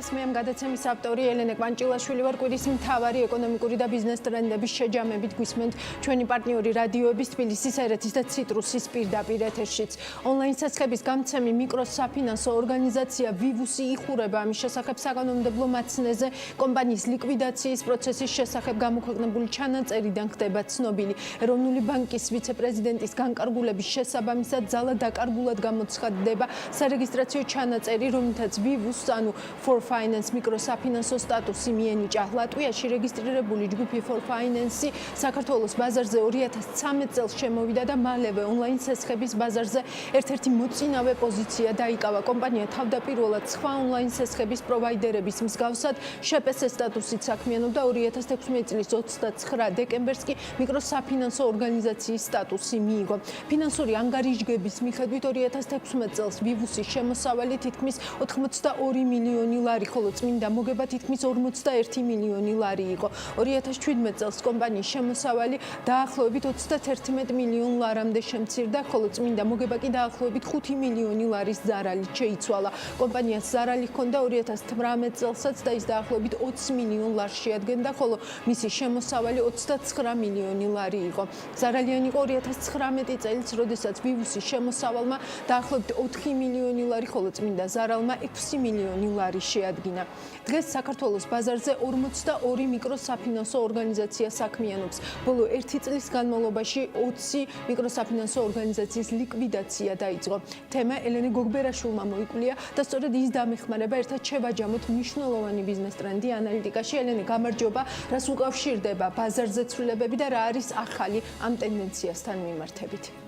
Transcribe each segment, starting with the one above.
დღეს მე ამ გადაცემის ავტორი ელენე კვანჭილაშვილი ვარ. კვირის მთავარი ეკონომიკური და ბიზნეს ტრენდების შეჯამებით გვისმენთ ჩვენი პარტნიორი რადიოების თბილისის ერეთის და ციტრუსის პირდაპირ ეთერშიც. ონლაინ საცხების გამცემი მიკროსაფინანსო ორგანიზაცია ვივუსი იხურება ამის შესახებ საკანონმდებლო მაცნეზე. კომპანიის ლიკვიდაციის პროცესის შესახებ გამოქვეყნებული ჩანაწერიდან ხდება ცნობილი. ეროვნული ბანკის ვიცე-პრეზიდენტის განკარგულების შესაბამისად ძალა დაკარგულად გამოცხადდება სარეგისტრაციო ჩანაწერი, რომლითაც ვივუს ანუ For Finance მიკროსაფინანსო სტატუსი მიენიჭა. ლატვიაში რეგისტრირებული ჯგუფი For Finance საქართველოს ბაზარზე 2013 წელს შემოვიდა და მალევე ონლაინ სესხების ბაზარზე ერთ-ერთი მოწინავე პოზიცია დაიკავა. კომპანია თავდაპირველად სხვა ონლაინ სესხების პროვაიდერების მსგავსად შპს სტატუსით საქმიანობდა. 2016 წლის 29 დეკემბერს კი მიკროსაფინანსო ორგანიზაციის სტატუსი მიიღო. ფინანსური ანგარიშგების მიხედვით 2016 წელს ვივუსის შემოსავალი თითქმის 82 მილიონი ლარი, ხოლო წმინდა მოგება თითქმის 41 მილიონი ლარი იყო. 2017 წელს კომპანიის შემოსავალი დაახლოებით 31 მილიონ ლარამდე შემცირდა, ხოლო წმინდა მოგება კი დაახლოებით 5 მილიონი ლარის ზარალით შეიცვალა. კომპანიას ზარალი ჰქონდა 2018 წელსაც და ის დაახლოებით 20 მილიონ ლარს შეადგენდა, ხოლო მისი შემოსავალი 29 მილიონი ლარი იყო. ზარალიანი იყო 2019 წელს, როდესაც ვივუსის შემოსავალმა დაახლოებით 4 მილიონი ლარი, ხოლო წმინდა ზარალმა 6 მილიონი ლარი შეადგინა. დღეს საქართველოს ბაზარზე 42 მიკროსაფინანსო ორგანიზაცია საქმიანობს. ბოლო 1 წლის განმავლობაში 20 მიკროსაფინანსო ორგანიზაციის ლიკვიდაცია დაიწყო. თემა ელენე გოგბერაშვილმა მოიკვლია და სწორედ ის დამეხმარება ერთად შევაჯამოთ მნიშვნელოვანი ბიზნეს ტრენდი ანალიტიკაში. ელენე, გამარჯობა, რას უკავშირდება ბაზარზე ცვლილებები და რა არის ახალი ამ ტენდენციასთან მიმართებით?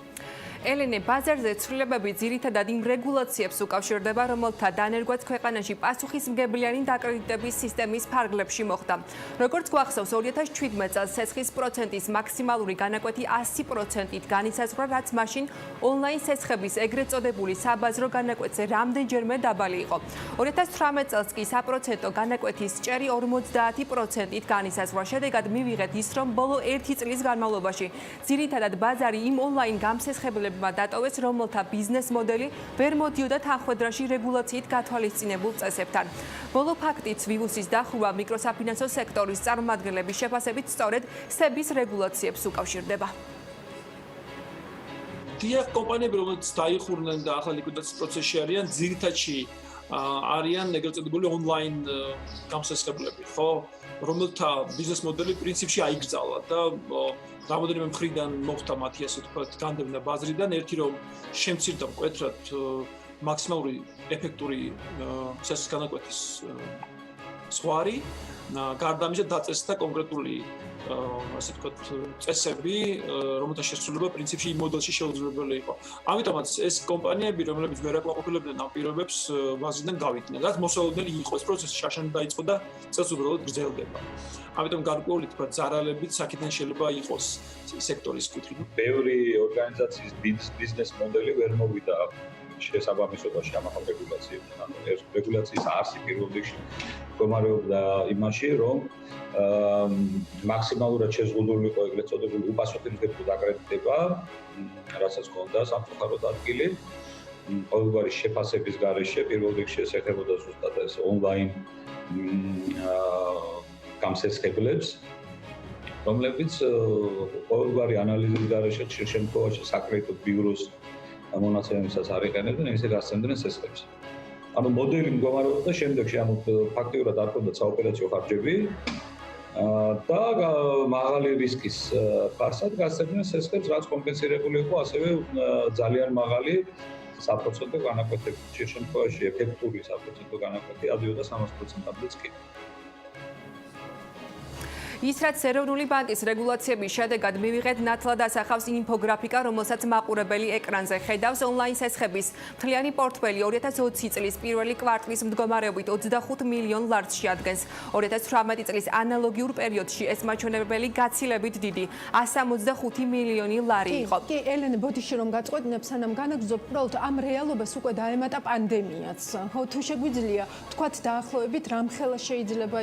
ელენე, ბაზარზე ცვლილებები ძირითადად იმ რეგულაციებს უკავშირდება, რომელთა დანერგვაც ქვეყანაში პასუხისმგებლიანი დაკრედიტების სისტემის ფარგლებში მოხდა. როგორც გვახსოვს, 2017 წელს სესხის პროცენტის მაქსიმალური განაკვეთი 100%-ით განისაზღვრა, რაც მაშინ ონლაინ სესხების ეგრეთ წოდებული საბაზრო განაკვეთზე რამდენჯერმე დაბალი იყო. 2018 წელს კი საპროცენტო განაკვეთის ჭერი 50%-ით განისაზღვრა. შედეგად მივიღეთ ის, რომ ბოლო 1 წლის განმავლობაში ძირითადად ბაზარი იმ ონლაინ გამსესხებელ დატოვეს, რომელთა ბიზნეს მოდელი ვერ მოდიოდა თანხმედრაში რეგულაციით გათვალისწინებულ წესებთან. ბოლო ფაქტიც ვივუსის დახურვა მიკროსაფინანსო სექტორის წარმომადგენლების შეფასებით სწორედ სების რეგულაციებს უკავშირდება. დიახ, კომპანიები, რომელიც დაიხურნენ და ახლა ლიკვიდაციის პროცესში არიან, ძირითადში არიან ეგრეთ წოდებული ონლაინ გამსესხებლები, ხო? რომელთა ბიზნეს მოდელი პრინციპში აიგრძალა და რამოდენიმე მხრიდან მოხდა მათი ასე ვთქვათ განდევნა ბაზრიდან. ერთი რომ შემცირდა მკვეთრად მაქსიმალური ეფექტური სესხის განაკვეთის ზღვარი, გარდა ამისა დაწესდა კონკრეტული ასე ვთქვათ წესები, რომელთა შესრულება პრინციპში იმ მოდელში შეუძლებელი იყო. ამიტომაც ეს კომპანიები, რომლებიც ვერ აკმაყოფილებდნენ ამ პირობებს, ბაზრიდან გავიდნენ. რაც მოსალოდნელი იყო, ეს პროცესი შაშანი დაიწყო და წელს უბრალოდ გრძელდება. ამიტომ გარკვეული თქვა ზარალებიც აქედან შეიძლება იყოს სექტორის კუთხით. ბევრი ორგანიზაციის ბიზნეს მოდელი ვერ მოვიდა შესაბამისობაში ამ რეგულაციებთან. ანუ ეს რეგულაციის არსი პირველ რიგში მდგომარეობდა იმაში, რომ მაქსიმალურად შეზღუდული იყო ეგრეთ წოდებული უპასუხისმგებლო დაკრედიტება, რასაც ჰქონდა სამწუხაროდ ადგილი. ყოველგვარი შეფასების გარეშე პირველ რიგში ეს ეხებოდა ზუსტად ეს ონლაინ გამსესხებლებს, რომლებიც ყოველგვარი ანალიზის გარეშე ხშირ შემთხვევაში საკრედიტო ბიუროს მონაცემებსაც არ იყენებდნენ, ისე გასცემდნენ სესხებს. ანუ მოდელი მდგომარეობდა შემდეგში, ანუ ფაქტიურად არ ჰქონდა საოპერაციო ხარჯები და მაღალი რისკის ფარსად გასცემდნენ სესხებს, რაც კომპენსირებული იყო ასევე ძალიან მაღალი საპროცენტო განაკვეთები. ხშირ შემთხვევაში ეფექტური საპროცენტო განაკვეთი ადიოდა 300%-მდეც კი. ის რაც ეროვნული ბანკის რეგულაციების შედეგად მივიღეთ, ნათლად ასახავს ინფოგრაფიკა, რომელსაც მაყურებელი ეკრანზე ხედავს. ონლაინ სესხების მთლიანი პორტფელი 2020 წლის პირველი კვარტლის მდგომარეობით 25 მილიონ ლარს შეადგენს. 2018 წლის ანალოგიურ პერიოდში ეს მაჩვენებელი გაცილებით დიდი 165 მილიონი ლარი იყო. კი, ელენე, ბოდიში რომ გაწყვეტინებ, სანამ განაგრძობ, უბრალოდ ამ რეალობას უკვე დაემატა პანდემიაც. ხო, თუ შეგვიძლია, თქვათ დაახლოებით რამხელა შეიძლება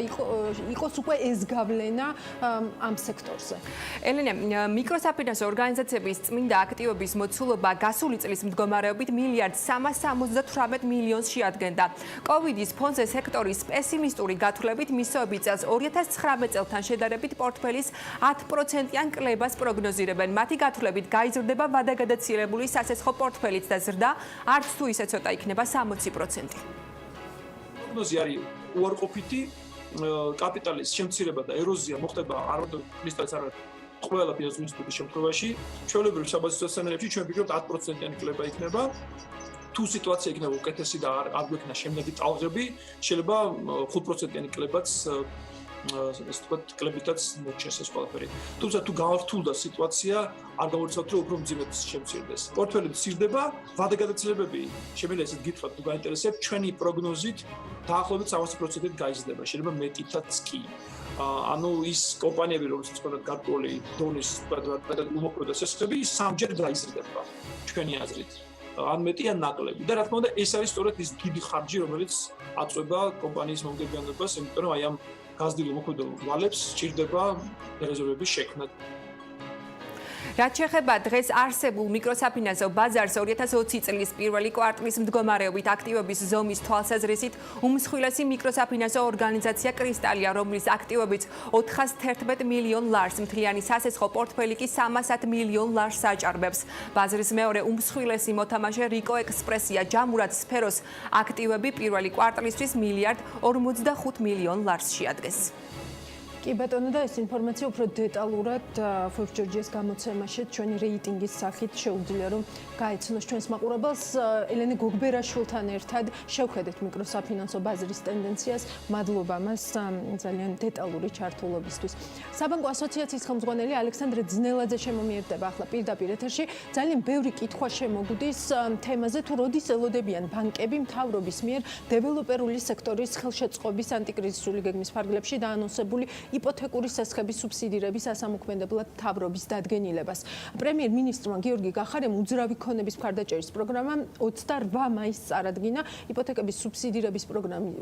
იყოს უკვე ეს გავლენა დადგინა ამ სექტორზე. ელენე, მიკროსაფინანსო ორგანიზაციების წმინდა აქტივობის მოცულობა გასული წლის მდგომარეობით 1,378 მილიონს შეადგენდა. კოვიდის ფონზე სექტორის პესიმისტური გათვლებით მისოები წელს 2019 წელთან შედარებით პორტფელის 10%-იან კლებას პროგნოზირებენ. მათი გათვლებით გაიზრდება ვადაგადაცილებული სასესხო პორტფელიც და ზრდა არც თუ ისე ცოტა იქნება 60%. პროგნოზი არის უარყოფითი კაპიტალის შემცირება და ეროზია მოხდება არამედ კრისტალის არა ყველა ბიზნეს ინსტიტუტის შემთხვევაში. ჩვეულებრივ საბაზისო სცენარებში ჩვენ ვფიქრობთ 10%-იანი კლება იქნება. თუ სიტუაცია იქნება უკეთესი და არ გვექნა შემდეგი ტალღები, შეიძლება 5%-იანი კლებაც ეს თქვა კლებითაც მოჩეს ეს ყველაფერი. თუმცა თუ გავრთულდა სიტუაცია, არ გამორჩევთ რომ უფრო მძიმედ შემცირდეს. პორტფელი მცირდება, ვადაგადაცილებები შემიძლია ესეთ გითხრათ თუ გაინტერესებთ, ჩვენი პროგნოზით დაახლოებით 60%-ით გაიზრდება, შეიძლება მეტითაც კი. ანუ ის კომპანიები, რომელსაც თქვათ გარკვეული დონის უმოქმედო სესხები, სამჯერ გაიზრდება ჩვენი აზრით. ან მეტი ან ნაკლები. და რა თქმა უნდა, ეს არის სწორედ ის დიდი ხარჯი, რომელიც აწვება კომპანიის მომგებიანობას, იმიტომ რომ აი ამ გაზრდილ მოქმედო ვალებს სჭირდება რეზერვების შექმნა. რაც შეეხება დღეს არსებულ მიკროსაფინანსო ბაზარს 2020 წლის პირველი კვარტლის მდგომარეობით აქტივობის ზომის თვალსაზრისით უმსხვილესი მიკროსაფინანსო ორგანიზაცია კრისტალია, რომლის აქტივობიც 411 მილიონ ლარს, მთლიანი სასესხო პორტფელი კი 300 მილიონ ლარს საჭარბებს. ბაზრის მეორე უმსხვილესი მოთამაშე რიკო ექსპრესია, ჯამურად სფეროს აქტივები პირველი კვარტლისთვის 1,45 მილიონ ლარს შეადგენს. კი ბატონო და ეს ინფორმაცია უფრო დეტალურად Forbes Georgia's გამოცემაში ჩვენი რეიტინგის სახით შეუძლია რომ გაეცნოს ჩვენს მაყურებელს. ელენე გოგბერაშვილთან ერთად შევხედეთ მიკროსაფინანსო ბაზრის ტენდენციას. მადლობა მას ძალიან დეტალური ჩართულობისთვის. საბანკო ასოციაციის ხელმძღვანელი ალექსანდრე ძნელაძე შემომიერდება ახლა პირდაპირ ეთერში. ძალიან ბევრი კითხვა შემოგვდის თემაზე, თუ როდის ელოდებიან ბანკები მთავრობის მიერ დეველოპერული სექტორის ხელშეწყობის ანტიკრიზისული გეგმის ფარგლებში დაანონსებული იპოთეკური სასხების სუბსიდირების ასამოქმედებლად მთავრობის დადგენილებას. პრემიერ-მინისტრმა გიორგი გახარემ უძრავი ქონების მხარდაჭერის პროგრამა 28 მაისს წარადგინა. იპოთეკების სუბსიდირების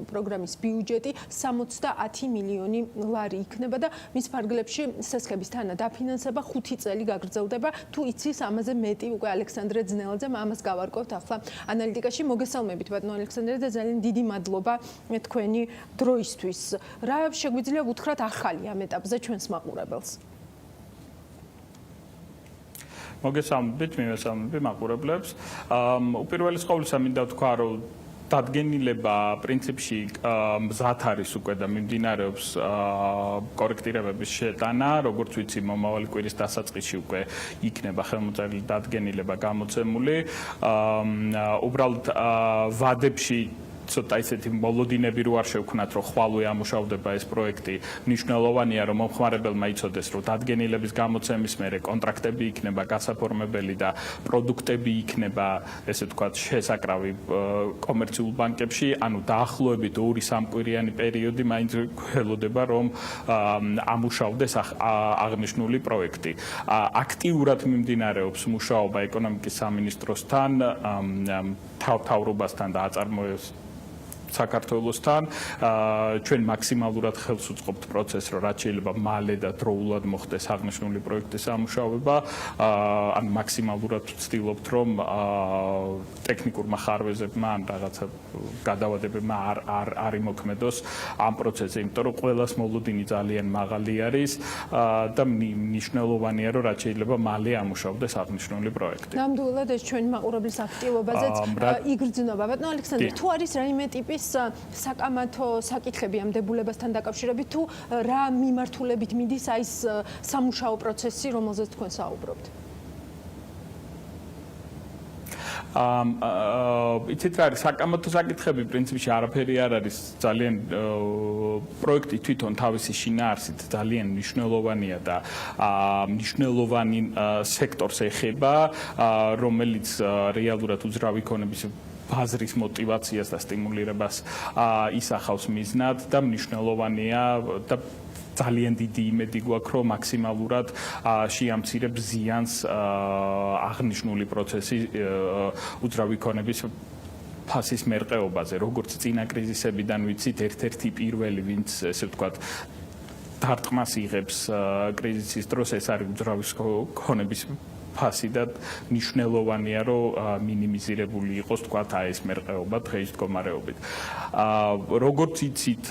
პროგრამის ბიუჯეტი 70 მილიონი ლარი იქნება და მის ფარგლებში სასხების თანა დაფინანსება 5 წელი გაგრძელდება. თუ იცის ამაზე მეტი უკვე ალექსანდრე ძნელაძემ ამას გავარკვევთ ახლა ანალიტიკაში. მოგესალმებით ბატონო ალექსანდრე და ძალიან დიდი მადლობა თქვენი დროისთვის. რა შეგვიძლია უთხრათ ახალი ამ ეტაპზე ჩვენს მაყურებელს? მოგესალმებით, მივესალმები მაყურებლებს. უპირველეს ყოვლისა მინდა ვთქვა, რომ დადგენილება პრინციპში მზად არის უკვე და მიმდინარეობს კორექტირებების შეტანა, როგორც ვიცი, მომავალი კვირის დასაწყისში უკვე იქნება ხელმოწერილი დადგენილება გამოცემული. უბრალოდ ვადებში ცოტა ისეთი მოლოდინები რო არ შევქნათ, რომ ხვალე ამუშავდება ეს პროექტი, მნიშვნელოვანია რომ მომხმარებელმა იცოდეს, რომ დადგენილების გამოცემის მერე კონტრაქტები იქნება გასაფორმებელი და პროდუქტები იქნება, ესე ვთქვათ, შესაკრავი კომერციულ ბანკებში, ანუ დაახლოებით 2-3 კვირიანი პერიოდი მაინც ველოდება, რომ ამუშავდეს აღნიშნული პროექტი. აქტიურად მიმდინარეობს მუშაობა ეკონომიკის სამინისტროსთან, თავრობასთან და აწარმოებს საქართველოსთან. ჩვენ მაქსიმალურად ხელს უწყობთ პროცესს, რომ რაც შეიძლება მალე და დროულად მოხდეს აღნიშნული პროექტის ამუშავება. ან მაქსიმალურად ვცდილობთ, რომ ტექნიკურმა ხარვეზებმა ან რაღაცა გადავადებებმა არ იმოქმედოს ამ პროცესზე, იმიტომ რომ ყველას მოლოდინი ძალიან მაღალი არის და მნიშვნელოვანია, რომ რაც შეიძლება მალე ამუშავდეს აღნიშნული პროექტი. ნამდვილად ეს ჩვენი მაყურებლის აქტივობაზეც იგრძნობა. ბატონო ალექსანდრე, თუ არის რაიმე ტიპის საკამათო საკითხები ამ დებულებასთან დაკავშირებით, თუ რა მიმართულებით მიდის აი ეს სამუშაო პროცესი, რომელზეც თქვენ საუბრობთ? იცით რა არის საკამათო საკითხები პრინციპში არაფერი არ არის ძალიან პროექტი თვითონ თავისი შინაარსით ძალიან მნიშვნელოვანია და მნიშვნელოვანი სექტორს ეხება, რომელიც რეალურად უძრავი ქონების ბაზრის мотиваციას და სტიმულირებას ისახავს მიზნად და მნიშვნელოვანია და ძალიან დიდი იმედი გვაქვს, რომ მაქსიმალურად შეამცირებს ზიანს აღნიშნული პროცესი უძრავი ქონების ფასის მერყეობაზე, როგორც წინა კრიზისებიდან ვიცით, ერთ-ერთი პირველი, ვინც ესე ვთქვათ, დარტყმას იღებს კრიზისის დროს, ეს არის უძრავი ქონების ფასი და მნიშვნელოვანია, რომ მინიმიზირებული იყოს, თქვათ, ეს მერყეობა დღეის მდგომარეობით. როგორც იცით,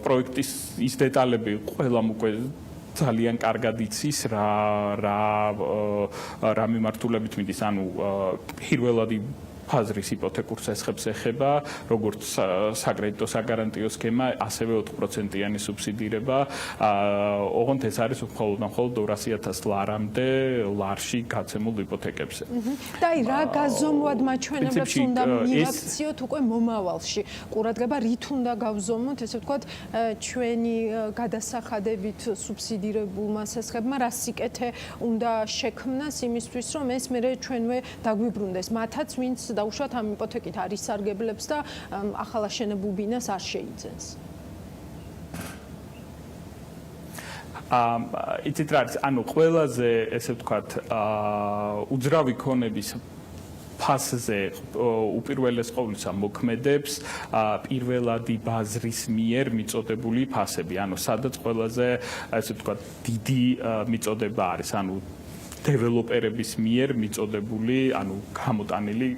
პროექტის ის დეტალები ყველამ უკვე ძალიან კარგად იცის რა მიმართულებით მიდის, ანუ პირველადი ფაზრის იპოთეკურ სესხებს ეხება, როგორც საკრედიტო საგარანტიო სქემა, ასევე 4%-იანი სუბსიდირება. ოღონდ ეს არის მხოლოდ 200,000 ლარამდე ლარში გაცემულ იპოთეკებზე. და აი რა გაზომვად მაჩვენებლებს უნდა მივაქციოთ უკვე მომავალში? ყურადღება რით უნდა გავზომოთ, ესე ვთქვათ, ჩვენი გადასახადებით სუბსიდირებულმა სესხებმა რა სიკეთე უნდა შექმნას იმისთვის, რომ ეს მერე ჩვენვე დაგვიბრუნდეს მათაც, ვინც დაუშვათ ამ იპოთეკით არის სარგებლებს და ახალაშენებულ ბინას არ შეიძენს. იცით რა არის, ანუ ყველაზე ესე ვთქვათ, უძრავი ქონების ფასზე უპირველეს ყოვლისა მოქმედებს პირველადი ბაზრის მიერ მიწოდებული ფასები, ანუ სადაც ყველაზე ესე ვთქვათ დიდი მიწოდება არის, ანუ დეველოპერების მიერ მიწოდებული, ანუ გამოტანილი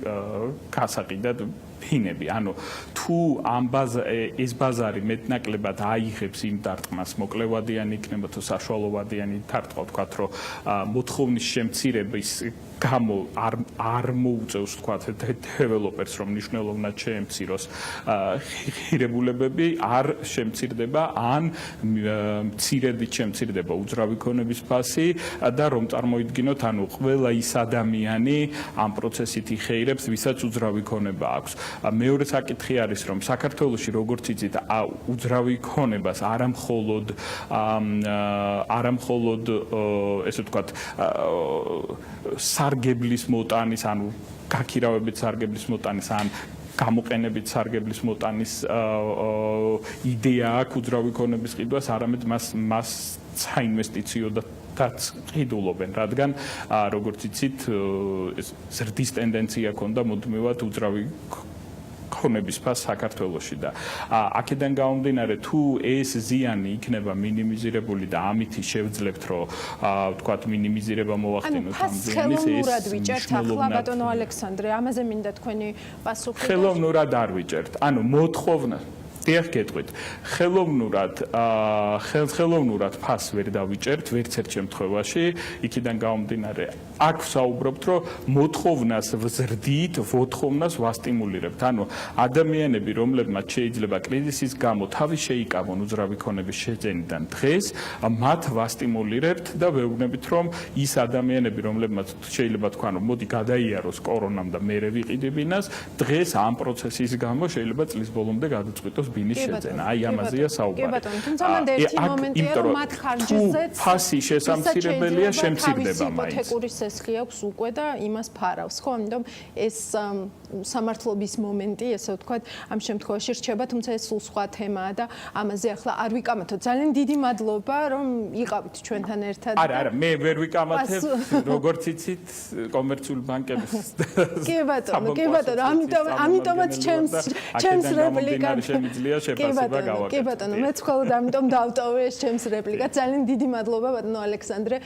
გასაყიდად ფინები. ანუ თუ ეს ბაზარი მეტნაკლებად აიღებს იმ დარტყმას, მოკლევადიანი იქნება თუ საშუალოვადიანი დარტყმა, ვთქვათ, რომ მოთხოვნის შემცირების გამო არ მოუწევს, ვთქვათ, დეველოპერს, რომ მნიშვნელოვნად შეემციროს ღირებულებები, არ შემცირდება, ან მცირედით შემცირდება უძრავი ქონების ფასი და რომ წარმოიდგინოთ, ანუ ყველა ის ადამიანი ამ პროცესით იხეირებს, ვისაც უძრავი ქონება აქვს. მეორე საკითხი არის, რომ საქართველოში როგორც იცით, უძრავი ქონებას არამხოლოდ ესე ვთქვათ, სარგებლის მოტანის, ანუ გაქირავებით სარგებლის მოტანის, ან გამოყენებით სარგებლის მოტანის იდეა აქვს უძრავი ქონების ყიდვას, არამედ მას საინვესტიციო და ყიდულობენ, რადგან როგორც იცით, ზრდის ტენდენცია ქონდა მუდმივად უძრავი ქონების ფასს საქართველოში და აქედან გამომდინარე, თუ ეს ზიანი იქნება მინიმიზირებული და ამით შევძლებთ, რომ ვთქვათ, მინიმიზირება მოვახდინოთ ამ ზიანის, ხელოვნურად ვიჭერთ ახლა ბატონო ალექსანდრე, ამაზე მინდა თქვენი პასუხი. ხელოვნურად არ ვიჭერთ, ანუ მოთხოვნა დიახ, გეტყვით. ხელოვნურად ფასს ვერ დავიჭერთ ვერც ერთ შემთხვევაში, იქიდან გამომდინარე, აქ ვსაუბრობთ, რომ მოთხოვნას ვზრდით, მოთხოვნას ვასტიმულირებთ. ანუ ადამიანები, რომლებმაც შეიძლება კრიზისის გამო თავი შეიკავონ უძრავი ქონების შეძენიდან დღეს, მათ ვასტიმულირებთ და ვეუბნებით, რომ ის ადამიანები, რომლებმაც შეიძლება თქვა, რომ მოდი გადაიაროს კორონამ და მერე ვიყიდებინას, დღეს ამ პროცესის გამო შეიძლება წლის ბოლომდე გადაწყვიტოს ბინის შეძენა. აი ამაზეა საუბარი. კი ბატონო, თუმცა მანდ ერთი მომენტია, რომ მათ ხარჯზეც ფასი შესამცირებელია, შემცირდება მაინც. იპოთეკური სესხი აქვს უკვე და იმას ფარავს, ხო? ამიტომ ეს სამართლობის მომენტი, ესე ვთქვათ, ამ შემთხვევაში რჩება, თუმცა ეს სულ სხვა თემაა და ამაზე ახლა არ ვიკამათოთ. ძალიან დიდი მადლობა, რომ იყავით ჩვენთან ერთად. არა, მე ვერ ვიკამათებ, როგორც იცით, კომერციული ბანკების. კი ბატონო, ამიტომაც ჩემს რეპლიკად კი ბატონო, მეც მხოლოდ ამიტომ დავტოვე ეს ჩემს რეპლიკად. ძალიან დიდი მადლობა ბატონო ალექსანდრე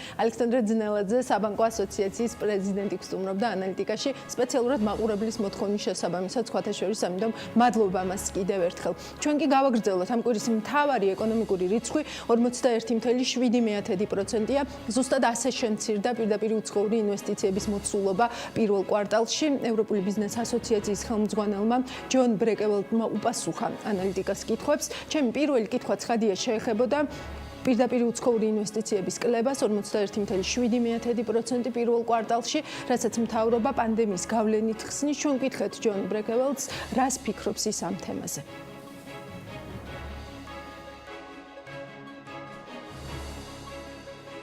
ძნელაძე, საბანკო ასოციაციის პრეზიდენტი გსტუმრობდა ანალიტიკაში, სპეციალურად მაყურებლის მოთხოვნის შესაბამისად, სხვათა შორის, ამიტომ მადლობა მას კიდევ ერთხელ. ჩვენ კი გავაგრძელოთ ამ კვირის მთავარი ეკონომიკური რიცხვი 41.7%-ია. ზუსტად ასე შემცირდა პირდაპირ უცხოური ინვესტიციების მოცულობა პირველ კვარტალში. ევროპული ბიზნეს ასოციაციის ხელმძღვანელმა ჯონ ბრეკეველტმა უპასუხა ანალიტიკას კითხვებს. ჩემი პირველი კითხვა ცხადია შეეხებოდა პირდაპირ უცხოური ინვესტიციების კლებას 41.7% პირველ კვარტალში, რასაც მთავრობა პანდემიის გავლენით ხსნის. ჩვენ ვკითხეთ ჯონ ბრეკეველტს, რას ფიქრობს ის ამ თემაზე.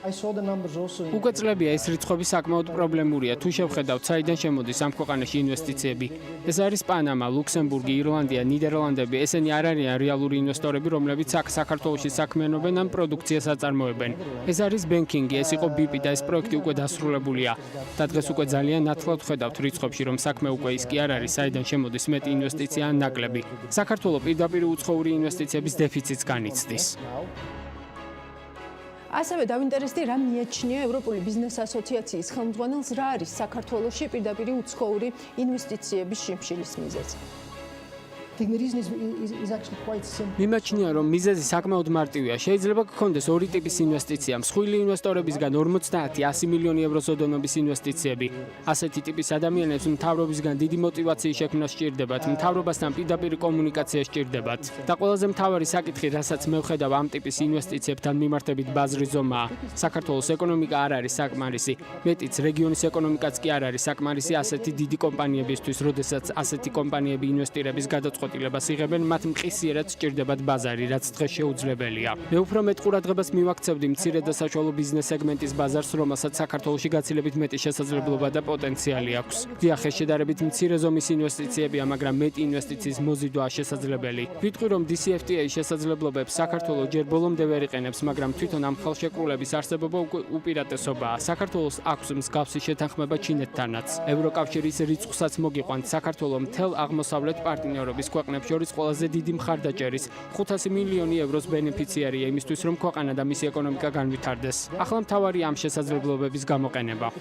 უკვე წლებია ეს რიცხვები საკმაოდ პრობლემურია. თუ შევხედავთ, საიდან შემოდის ამ ქვეყანაში ინვესტიციები. ეს არის პანამა, ლუქსემბურგი, ირლანდია, ნიდერლანდები. ესენი არ არიან რეალური ინვესტორები, რომლებიც საქართველოში საქმიანობენ ან პროდუქციას აწარმოებენ. ეს არის ბენკინგი, ეს იყო BP და ეს პროექტი უკვე დასრულებულია. და დღეს უკვე ძალიან ნათლად ხედავთ რიცხვებში, რომ საქმე უკვე ის კი არ არის, საიდან შემოდის მეტი ინვესტიცია ან ნაკლები. საქართველო პირდაპირ უცხოური ინვესტიციების დეფიციტს განიცდის. ასევე დავინტერესდი რა მიაჩნია ევროპული ბიზნეს ასოციაციის ხელმძღვანელს რა არის საქართველოში პირდაპირი უცხოური ინვესტიციების შიმშილის მიზეზი. მიმაჩნია, რომ მიზეზი საკმაოდ მარტივია. შეიძლება გქონდეს ორი ტიპის ინვესტიცია: მსხვილი ინვესტორებისგან 50-100 მილიონი ევროს ოდენობის ინვესტიციები. ასეთი ტიპის ადამიანებს მთავრობისგან დიდი მოტივაციის შექმნა სჭირდებათ, მთავრობასთან პირდაპირი კომუნიკაცია სჭირდებათ. და ყველაზე მთავარი საკითხი, რასაც მე ვხედავ ამ ტიპის ინვესტიციებთან მიმართებით ბაზრის ზომაა. საქართველოს ეკონომიკა არ არის საკმარისი. მეტიც რეგიონის ეკონომიკაც კი არ არის საკმარისი ასეთი დიდი კომპანიებისთვის, როდესაც ასეთი კომპანიები ინვესტირების გადაწყვეტილებას იღებენ, მათ მყისიერად სჭირდებათ ბაზარი, რაც დღეს შეუძლებელია. მე უფრო მეტ ყურადღებას მივაქცევდი მცირე და საშუალო ბიზნეს სეგმენტის ბაზარს, რომელსაც საქართველოში გაცილებით მეტი შესაძლებლობა და პოტენციალი აქვს. დიახ, ეს შედარებით მცირე ზომის ინვესტიციებია, მაგრამ მეტი ინვესტიციის მოზიდვაა შესაძლებელი. ვიტყვი, რომ DCFTA შესაძლებლობებს საქართველოს ჯერ ბოლომდე ვერ იყენებს, მაგრამ თვითონ ამ ხელშეკრულების არსებობა უპირატესობაა. საქართველოს აქვს მსგავსი შეთანხმება ჩინეთთანაც. ევროკავშირის რიცხვსაც მოგიყვანთ, საქართველოს მთელ აღმოსავლეთ პარტნიორობის ქვეყნებს შორის ყველაზე დიდი მხარდაჭერის 500 მილიონი ევროს ბენეფიციარია იმისთვის, რომ ქვეყანა და მისი ეკონომიკა განვითარდეს. ახლა მთავარი ამ შესაძლებლობების გამოყენება.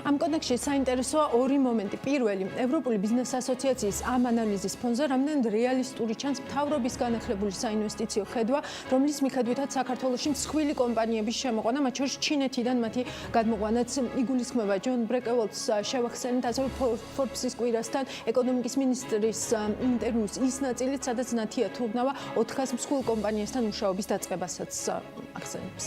ამ კონტექსტში საინტერესოა ორი მომენტი. პირველი, ევროპული ბიზნეს ასოციაციის ამ ანალიზის ფონზე რამდენად რეალისტური ჩანს მთავრობის განახლებული საინვესტიციო ხედვა, რომლის მიხედვითაც საქართველოში მსხვილი კომპანიების შემოყვანა, მათ შორის ჩინეთიდან მათი გადმოყვანაც იგულისხმება. ჯონ ბრეკევოლდს შევახსენეთ, ასევე Forbes-ის კვირასთან ეკონომიკის მინისტრის ინტერვიუს ის ნაწილიც, სადაც ნათია თურნავა 400 მსხვილ კომპანიასთან მუშაობის დაწყებასაც ახსენებს.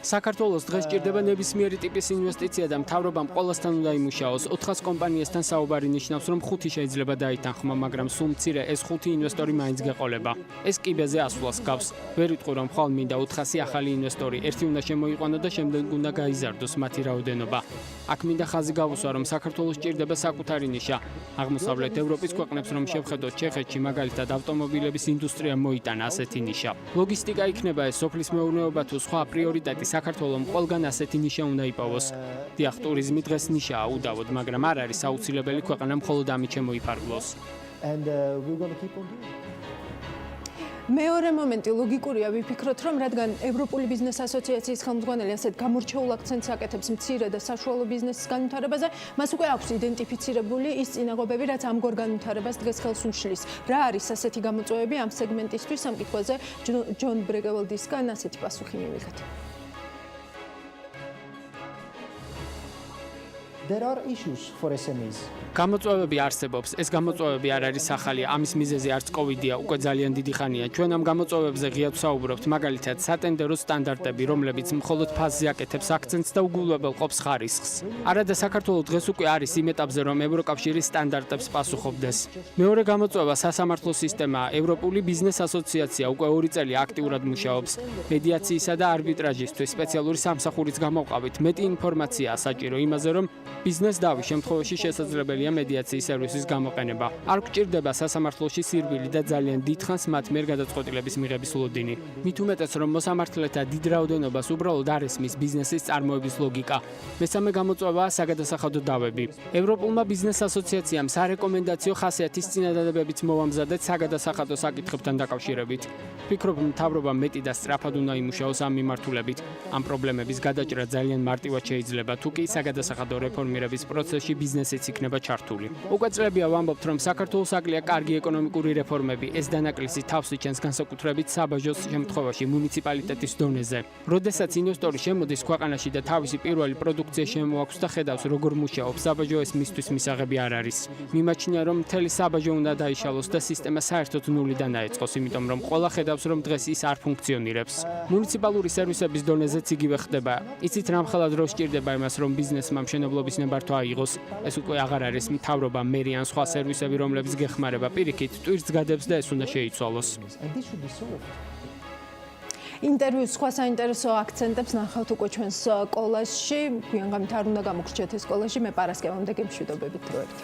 საქართველოს დღეს ჭირდება ნებისმიერი ტიპის ინვესტიცია და მთავრობამ ყოველასთან უნდა იმუშაოს. 400 კომპანიასთან საუბარი ნიშნავს, რომ 5 შეიძლება დაითანხმა, მაგრამ სულ მცირე ეს 5 ინვესტორი მაინც გეყოლება. ეს კიბეზე ასვლას გავს. ვერ ვიტყვი, რომ ხვალ მინდა 400 ახალი ინვესტორი, ერთი უნდა შემოიყვანო და შემდეგ უნდა გაიზარდოს მათი რაოდენობა. აქ მინდა ხაზი გავუსვა, რომ საქართველოს ჭირდება საკუთარი ნიშა. აღმოსავლეთ ევროპის ქვეყნებს რომ შევხედოთ, ჩეხეთში მაგალითად ავტომობილების ინდუსტრია მოიტანა ასეთი ნიშა. ლოგისტიკა იქნება ეს სოფლის მეურნეობა თუ სხვა პრიორიტეტი საქართველოს ყველგან ასეთი ნიშა უნდა იპოვოს. დიახ, ტურიზმი დღეს ნიშაა უდავოდ, მაგრამ არ არის აუცილებელი ქვეყანა მხოლოდ ამით შემოიფარგლოს. მეორე მომენტი ლოგიკურია, ვიფიქროთ, რომ რადგან ევროპული ბიზნეს ასოციაციის ხელმძღვანელი ასეთ გამორჩეულ აქცენტს აკეთებს მცირე და საშუალო ბიზნესის განვითარებაზე, მას უკვე აქვს იდენტიფიცირებული ის წინაღობები, რაც ამგვარ განვითარებას დღეს ხელს უშლის. რა არის ასეთი გამოწვევები ამ სეგმენტისთვის? ამ კითხვაზე ჯონ ბრეკევოლდისგან ასეთი პასუხი მივიღეთ. There are issues for SMEs. გამოწვევები არსებობს. ეს გამოწვევები არ არის ახალი, ამის მიზეზი არც კოვიდია, უკვე ძალიან დიდი ხანია. ჩვენ ამ გამოწვევებზე ღიად ვსაუბრობთ, მაგალითად, სატენდერო სტანდარტები, რომლებიც მხოლოდ ფასზე აკეთებს აქცენტს და უგულებელყოფს ხარისხს. არადა საქართველოს დღეს უკვე არის იმ ეტაპზე, რომ ევროკავშირის სტანდარტებს პასუხობდეს. მეორე გამოწვევა სასამართლო სისტემაა. ევროპული ბიზნეს ასოციაცია უკვე 2 წელი აქტიურად მუშაობს. მედიაციისა და არბიტრაჟისთვის სპეციალური სამსახურიც გამოყავით. მეტი ინფორმაციაა საჭირო იმაზე, რომ ბიზნეს დავის შემთხვევაში შესაძლებელია მედიაციის სერვისის გამოყენება. არ გვჭირდება სასამართლოში სირბილი და ძალიან დიდხანს მათ მიერ გადაწყვეტილების მიღების ლოდინი. მით უმეტეს, რომ მოსამართლეთა დიდ რაოდენობას უბრალოდ არ ესმის ბიზნესის წარმოების ლოგიკა. მესამე გამოწვევაა საგადასახადო დავები. ევროპულმა ბიზნეს ასოციაციამ სარეკომენდაციო ხასიათის წინადადებებიც მოამზადეთ საგადასახადო საკითხებთან დაკავშირებით. ვფიქრობ, მთავრობა მეტი და სწრაფად უნდა იმუშაოს ამ მიმართულებით. ამ პრობლემების გადაჭრა ძალიან მარტივად შეიძლება, თუ კი საგადასახადო რეფორმირების პროცესში ბიზნესიც იქნება ჩართული. უკვე წლებია ვამბობთ, რომ საქართველოს აკლია კარგი ეკონომიკური რეფორმები. ეს დანაკლისი თავს იჩენს განსაკუთრებით საბაჟოს შემთხვევაში მუნიციპალიტეტის დონეზე. როდესაც ინვესტორი შემოდის ქვეყანაში და თავისი პირველი პროდუქცია შემოაქვს და ხედავს, როგორ მუშაობს საბაჟო, ეს მისთვის მისაღები არ არის. მიმაჩნია, რომ მთელი საბაჟო უნდა დაიშალოს და სისტემა საერთოდ ნულიდან დაეწყოს, იმიტომ რომ ყველა ხედავს, რომ დღეს ის არ ფუნქციონირებს. მუნიციპალური სერვისების დონეზეც იგივე ხდება. იცით, რამხელა დრო სჭირდება იმას, რომ ბიზნესმა მშენებლობის ნებართვა აიღოს. ეს უკვე აღარ არის მთავრობა, მერი ან სხვა სერვისები, რომლებიც გეხმარება პირიქით, ტვირთს გადებს და ეს უნდა შეიცვალოს. ინტერვიუს სხვა საინტერესო აქცენტებს ნახავთ უკვე ჩვენს კოლაჟში. გვიან გამით არ უნდა გამოგრჩეთ ეს კოლაჟი, მე პარასკევამდე გემშვიდობებით დროებით.